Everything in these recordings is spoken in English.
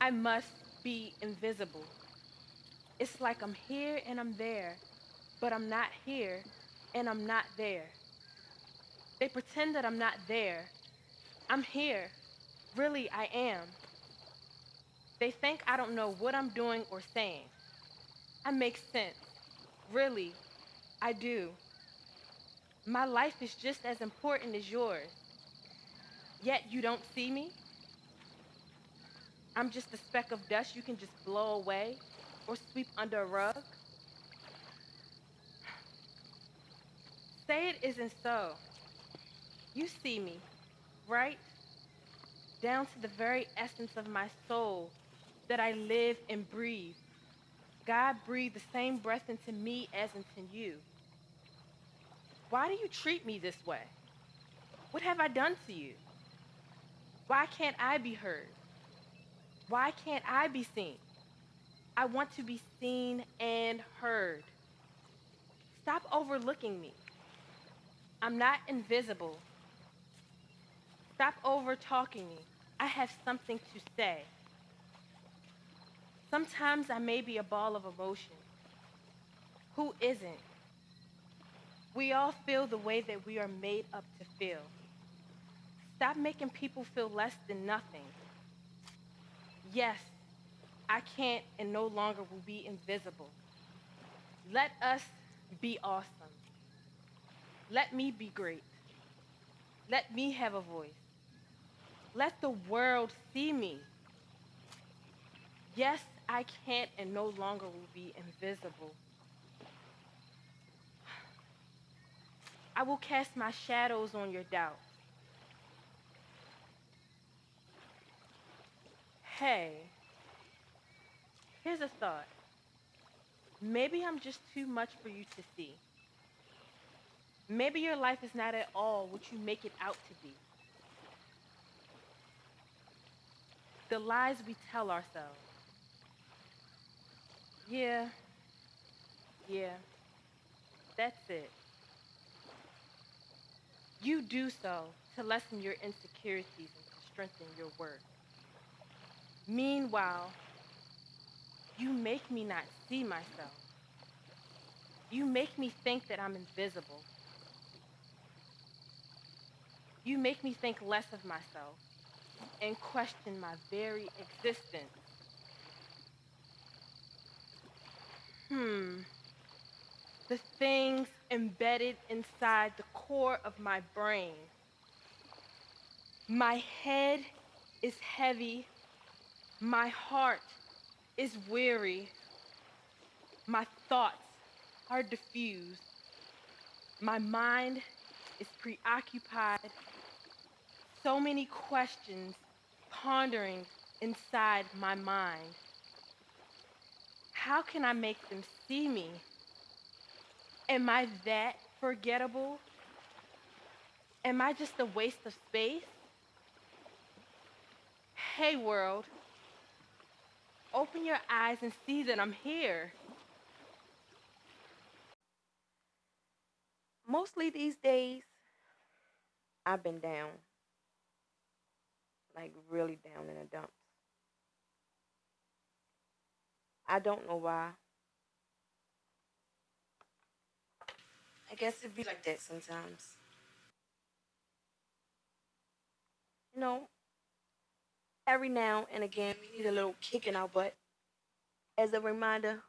I must be invisible. It's like I'm here and I'm there, but I'm not here and I'm not there. They pretend that I'm not there. I'm here. Really, I am. They think I don't know what I'm doing or saying. I make sense. Really, I do. My life is just as important as yours. Yet you don't see me? I'm just a speck of dust you can just blow away or sweep under a rug? Say it isn't so. You see me, right? Down to the very essence of my soul that I live and breathe. God breathed the same breath into me as into you. Why do you treat me this way? What have I done to you? Why can't I be heard? Why can't I be seen? I want to be seen and heard. Stop overlooking me. I'm not invisible. Stop over talking me. I have something to say. Sometimes I may be a ball of emotion. Who isn't? We all feel the way that we are made up to feel. Stop making people feel less than nothing. Yes, I can't and no longer will be invisible. Let us be awesome. Let me be great. Let me have a voice. Let the world see me. Yes, I can't and no longer will be invisible. I will cast my shadows on your doubts. Hey, here's a thought. Maybe I'm just too much for you to see. Maybe your life is not at all what you make it out to be. The lies we tell ourselves. Yeah, yeah, that's it. You do so to lessen your insecurities and to strengthen your worth. Meanwhile, you make me not see myself. You make me think that I'm invisible. You make me think less of myself and question my very existence. Hmm. The things embedded inside the core of my brain. My head is heavy. My heart is weary. My thoughts are diffused. My mind is preoccupied. So many questions pondering inside my mind. How can I make them see me? Am I that forgettable? Am I just a waste of space? Hey, world, open your eyes and see that I'm here. Mostly these days, I've been down, like really down in the dumps. I don't know why. I guess it be like that sometimes. You know, every now and again, we need a little kick in our butt as a reminder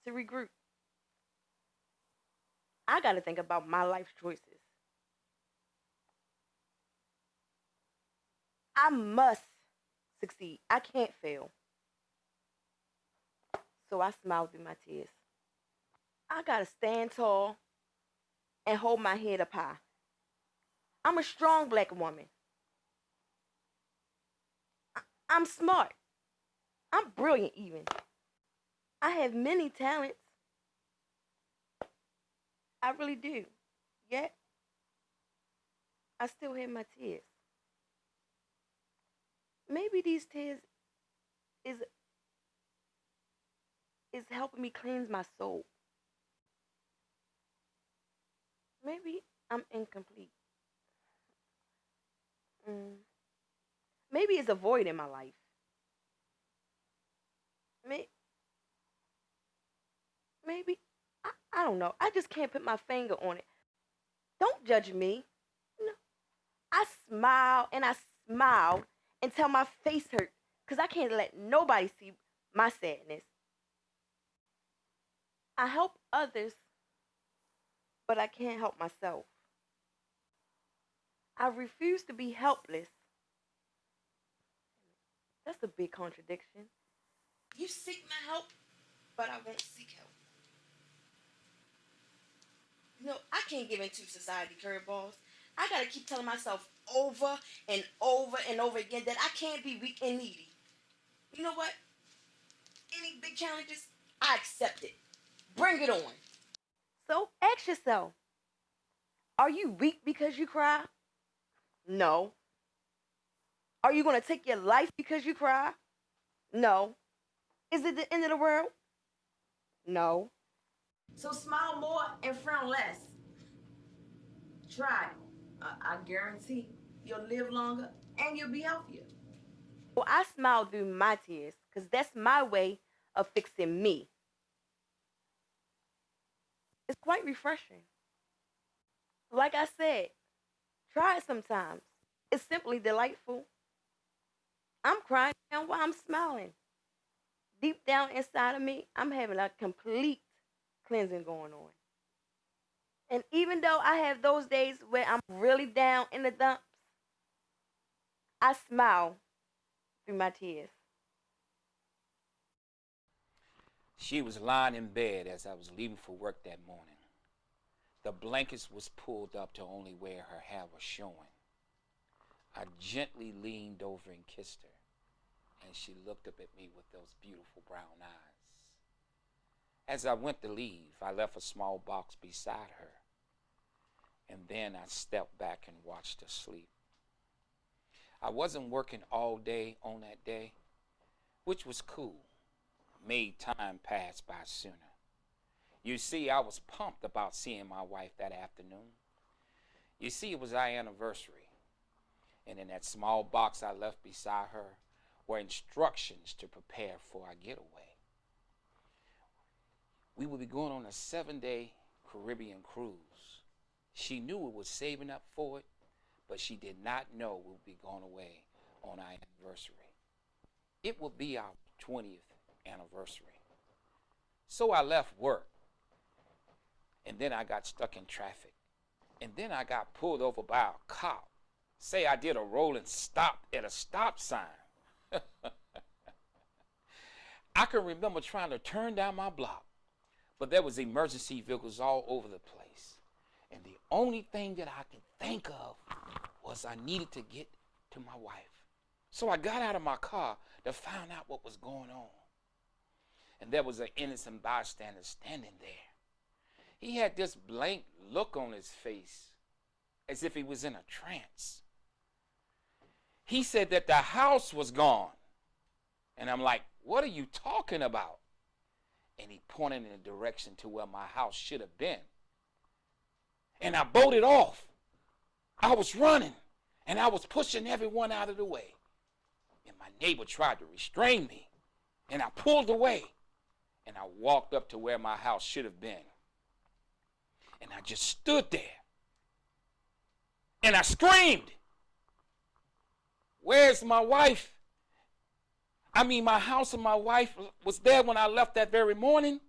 to regroup. I got to think about my life choices. I must succeed. I can't fail. So I smile through my tears. I got to stand tall and hold my head up high. I'm a strong black woman. I'm smart. I'm brilliant, even. I have many talents. I really do. Yet, I still have my tears. Maybe these tears is is helping me cleanse my soul. Maybe I'm incomplete. Mm. Maybe it's a void in my life. May- Maybe. I don't know. I just can't put my finger on it. Don't judge me. No. I smile and I smile until my face hurts because I can't let nobody see my sadness. I help others, but I can't help myself. I refuse to be helpless. That's a big contradiction. You seek my help, but I won't seek help. No, I can't give into society curveballs. I gotta keep telling myself over and over and over again that I can't be weak and needy. You know what? Any big challenges, I accept it. Bring it on. So ask yourself, are you weak because you cry? No. Are you gonna take your life because you cry? No. Is it the end of the world? No. So smile more and frown less. Try. I guarantee you'll live longer and you'll be healthier. Well, I smile through my tears because that's my way of fixing me. It's quite refreshing. Like I said, try it sometimes. It's simply delightful. I'm crying now while I'm smiling. Deep down inside of me, I'm having a complete cleansing going on. And even though I have those days where I'm really down in the dumps, I smile through my tears. She was lying in bed as I was leaving for work that morning. The blankets was pulled up to only where her hair was showing. I gently leaned over and kissed her, and she looked up at me with those beautiful brown eyes. As I went to leave, I left a small box beside her, and then I stepped back and watched her sleep. I wasn't working all day on that day, which was cool. Made time pass by sooner. You see, I was pumped about seeing my wife that afternoon. You see, it was our anniversary, and in that small box I left beside her were instructions to prepare for our getaway. We would be going on a 7-day Caribbean cruise. She knew we were saving up for it, but she did not know we would be going away on our anniversary. It would be our 20th anniversary. So I left work, and then I got stuck in traffic, and then I got pulled over by a cop. Say I did a rolling stop at a stop sign. I can remember trying to turn down my block, but there was emergency vehicles all over the place, and the only thing that I could think of was I needed to get to my wife. So I got out of my car to find out what was going on. And there was an innocent bystander standing there. He had this blank look on his face, as if he was in a trance. He said that the house was gone. And I'm like, what are you talking about? And he pointed in a direction to where my house should have been. And I bolted off. I was running, and I was pushing everyone out of the way. And my neighbor tried to restrain me, and I pulled away. And I walked up to where my house should have been. And I just stood there. And I screamed, "Where's my wife?" I mean, my house and my wife was there when I left that very morning.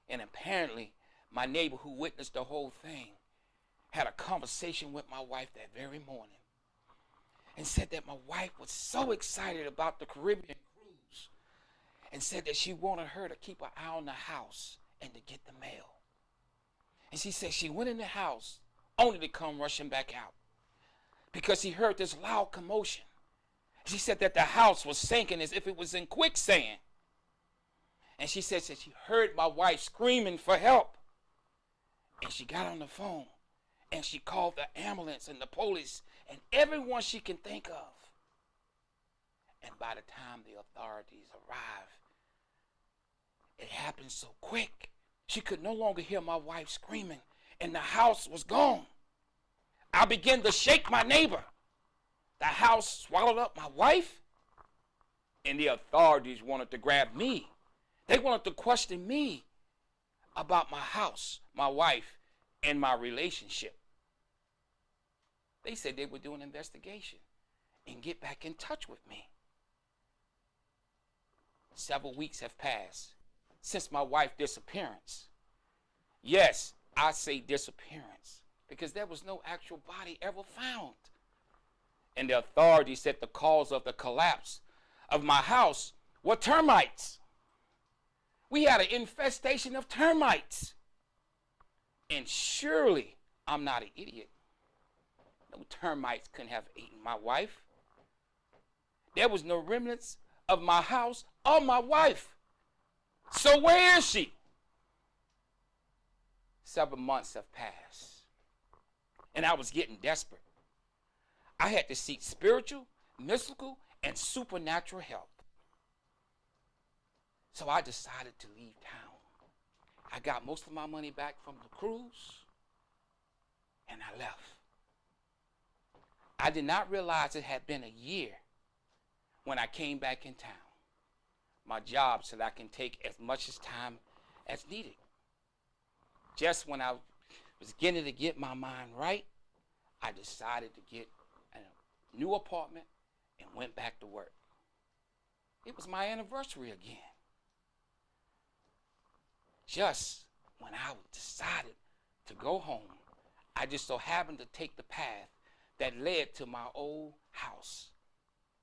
And apparently, my neighbor who witnessed the whole thing had a conversation with my wife that very morning and said that my wife was so excited about the Caribbean cruise and said that she wanted her to keep an eye on the house and to get the mail. And she said she went in the house only to come rushing back out because she heard this loud commotion. She said that the house was sinking as if it was in quicksand. And she said that she heard my wife screaming for help. And she got on the phone and she called the ambulance and the police and everyone she can think of. And by the time the authorities arrived, it happened so quick. She could no longer hear my wife screaming, and the house was gone. I began to shake my neighbor. The house swallowed up my wife, And the authorities wanted to grab me. They wanted to question me about my house, my wife, and my relationship. They said they would do an investigation and get back in touch with me. Several weeks have passed since my wife's disappearance. Yes, I say disappearance because there was no actual body ever found. And the authorities said the cause of the collapse of my house were termites. We had an infestation of termites. And surely I'm not an idiot. No termites couldn't have eaten my wife. There was no remnants of my house or my wife. So where is she? Several months have passed, and I was getting desperate. I had to seek spiritual, mystical, and supernatural help. So I decided to leave town. I got most of my money back from the cruise, and I left. I did not realize it had been a year when I came back in town. My job said I can take as much time as needed. Just when I was beginning to get my mind right, I decided to get a new apartment and went back to work. It was my anniversary again. Just when I decided to go home, I just so happened to take the path that led to my old house.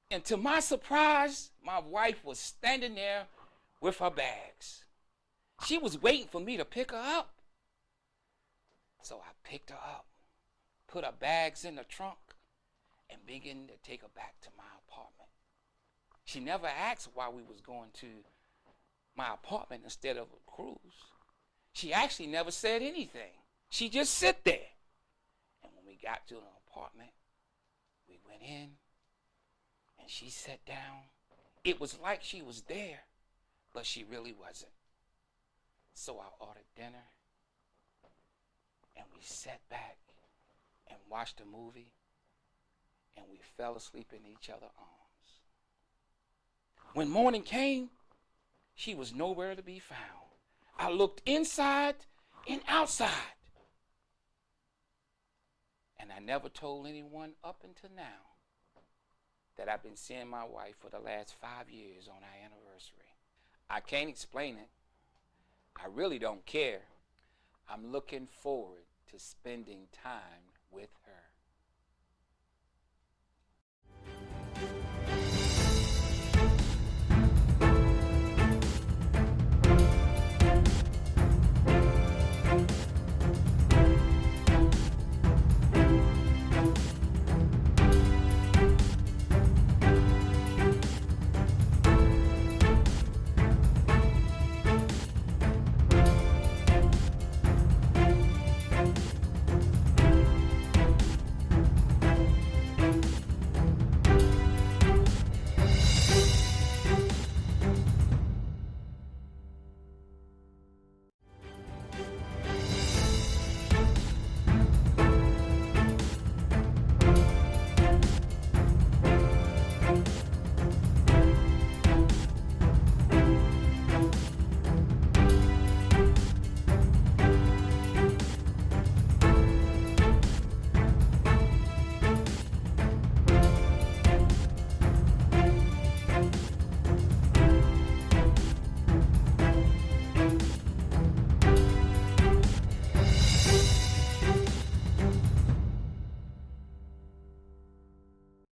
And to my surprise, my wife was standing there with her bags. She was waiting for me to pick her up. So I picked her up, put her bags in the trunk, and began to take her back to my apartment. She never asked why we was going to my apartment instead of a cruise. She actually never said anything. She just sit there. And when we got to an apartment, we went in, and she sat down. It was like she was there, but she really wasn't. So I ordered dinner, and we sat back and watched a movie, and we fell asleep in each other's arms. When morning came, she was nowhere to be found. I looked inside and outside, and I never told anyone up until now that I've been seeing my wife for the last 5 years on our anniversary. I can't explain it. I really don't care. I'm looking forward to spending time with her.